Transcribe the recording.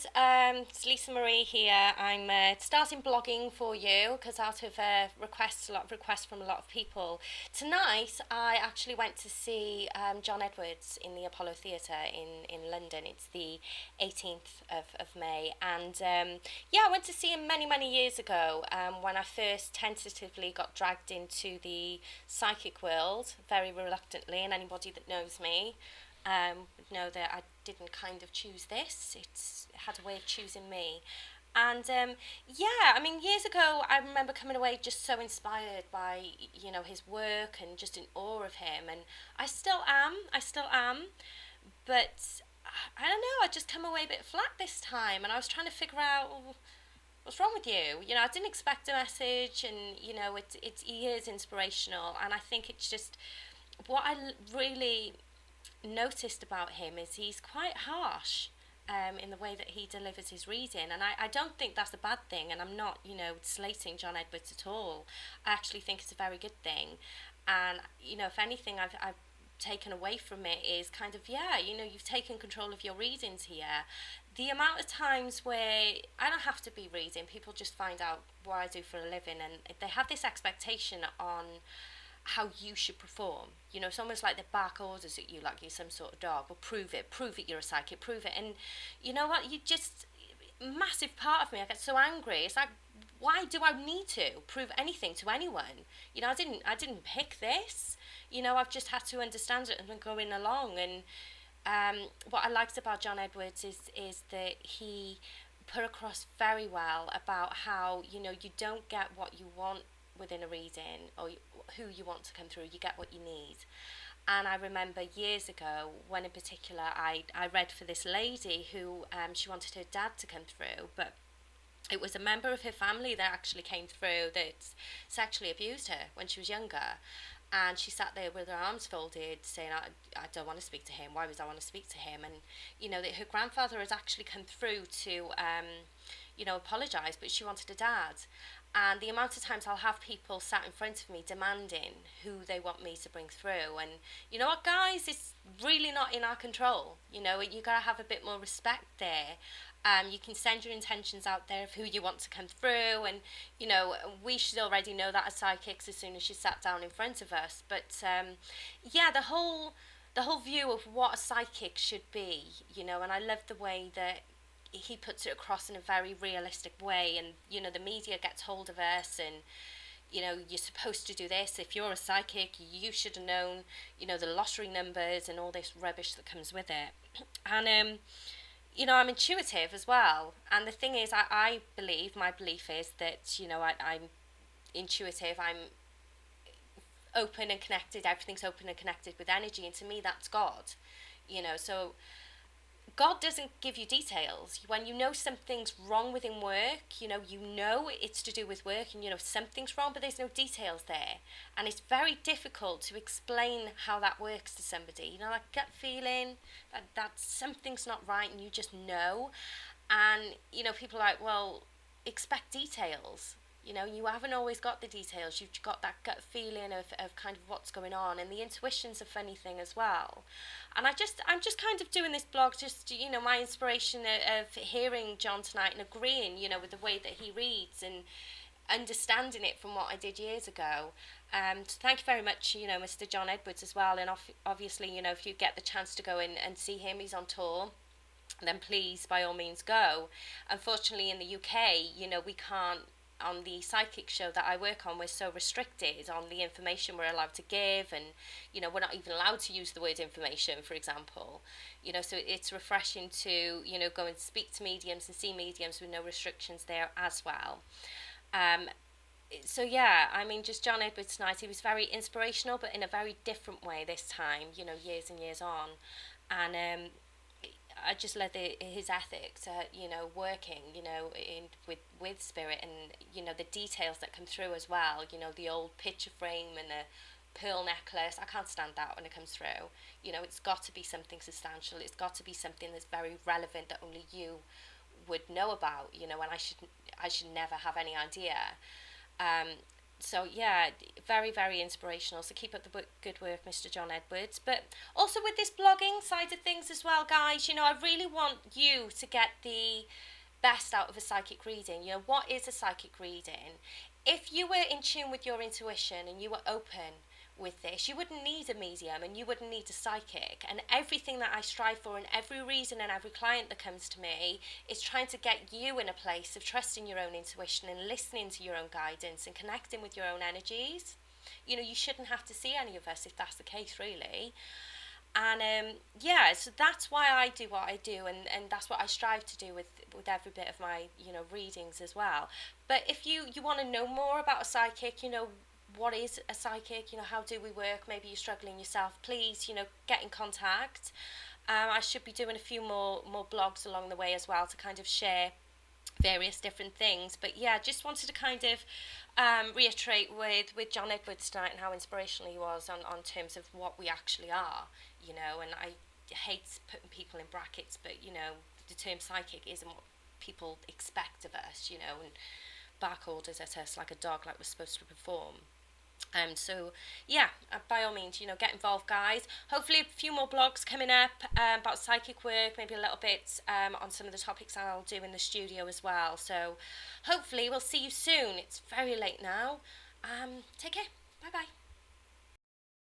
It's Lisa Marie here. I'm starting blogging for you because out of a lot of requests from a lot of people. Tonight, I actually went to see John Edwards in the Apollo Theatre in London. It's the 18th of May. And yeah, I went to see him many, many years ago when I first tentatively got dragged into the psychic world, very reluctantly, and anybody that knows me know that I didn't kind of choose this. It had a way of choosing me. And yeah, I mean, years ago, I remember coming away just so inspired by, his work and just in awe of him. And I still am. I still am. But I don't know, I just come away a bit flat this time. And I was trying to figure out, well, what's wrong with you? I didn't expect a message. And, he is inspirational. And I think it's just what really noticed about him is he's quite harsh in the way that he delivers his reading, and I don't think that's a bad thing, and I'm not slating John Edwards at all. I actually think it's a very good thing, and if anything I've taken away from it is kind of, yeah, you've taken control of your readings here. The amount of times where I don't have to be reading, people just find out what I do for a living, and they have this expectation on how you should perform. It's almost like they back orders at you like you're some sort of dog. Well, prove it, you're a psychic, prove it. And you know what? You just, massive part of me, I get so angry. It's like, why do I need to prove anything to anyone? I didn't pick this. I've just had to understand it and been going along. And what I liked about John Edwards is that he put across very well about how, you don't get what you want within a reading or who you want to come through. You get what you need. And I remember years ago when in particular I read for this lady who she wanted her dad to come through, but it was a member of her family that actually came through that sexually abused her when she was younger. And she sat there with her arms folded saying, I don't want to speak to him. Why would I want to speak to him? And, that her grandfather had actually come through to, apologise, but she wanted a dad. And the amount of times I'll have people sat in front of me demanding who they want me to bring through. And you know what, guys? It's really not in our control. You got to have a bit more respect there. You can send your intentions out there of who you want to come through. And, we should already know that as psychics as soon as she sat down in front of us. But, yeah, the whole view of what a psychic should be, and I love the way that he puts it across in a very realistic way, and the media gets hold of us, and you're supposed to do this. If you're a psychic, you should have known the lottery numbers and all this rubbish that comes with it. And I'm intuitive as well, and the thing is, I believe, my belief is that I'm intuitive, I'm open and connected, everything's open and connected with energy, and to me that's God. So God doesn't give you details. When you know something's wrong within work, it's to do with work, and something's wrong, but there's no details there. And it's very difficult to explain how that works to somebody. That gut feeling that something's not right, and you just know. And, people are like, well, expect details. You haven't always got the details. You've got that gut feeling of kind of what's going on, and the intuition's a funny thing as well. And I'm just kind of doing this blog, just, my inspiration of hearing John tonight and agreeing, with the way that he reads and understanding it from what I did years ago. So thank you very much, Mr. John Edwards as well. And obviously, if you get the chance to go in and see him, he's on tour, then please, by all means, go. Unfortunately, in the UK, we can't, on the psychic show that I work on, we're so restricted on the information we're allowed to give, and we're not even allowed to use the word information, for example. So it's refreshing to go and speak to mediums and see mediums with no restrictions there as well. So yeah, I mean, just John Edwards tonight, he was very inspirational, but in a very different way this time, years and years on. And I just love his ethics, working, with spirit, and the details that come through as well. The old picture frame and the pearl necklace. I can't stand that when it comes through. It's got to be something substantial. It's got to be something that's very relevant that only you would know about. And I should never have any idea. So yeah, very, very inspirational. So keep up the good work, Mr. John Edwards. But also with this blogging side of things as well, guys, you know, I really want you to get the best out of a psychic reading. You know, what is a psychic reading? If you were in tune with your intuition and you were open with this, you wouldn't need a medium and you wouldn't need a psychic. And everything that I strive for, and every reason and every client that comes to me, is trying to get you in a place of trusting your own intuition and listening to your own guidance and connecting with your own energies. You know, you shouldn't have to see any of us if that's the case, really. And yeah, so that's why I do what I do, and that's what I strive to do with every bit of my, you know, readings as well. But if you want to know more about a psychic, you know, what is a psychic, you know, how do we work, maybe you're struggling yourself, please, you know, get in contact. I should be doing a few more blogs along the way as well to kind of share various different things. But yeah, just wanted to kind of reiterate with John Edwards tonight and how inspirational he was on terms of what we actually are, you know. And I hate putting people in brackets, but you know, the term psychic isn't what people expect of us, you know, and bark orders at us like a dog, like we're supposed to perform. So yeah, by all means, you know, get involved, guys. Hopefully a few more blogs coming up about psychic work, maybe a little bit on some of the topics I'll do in the studio as well. So hopefully we'll see you soon. It's very late now. Take care. Bye bye.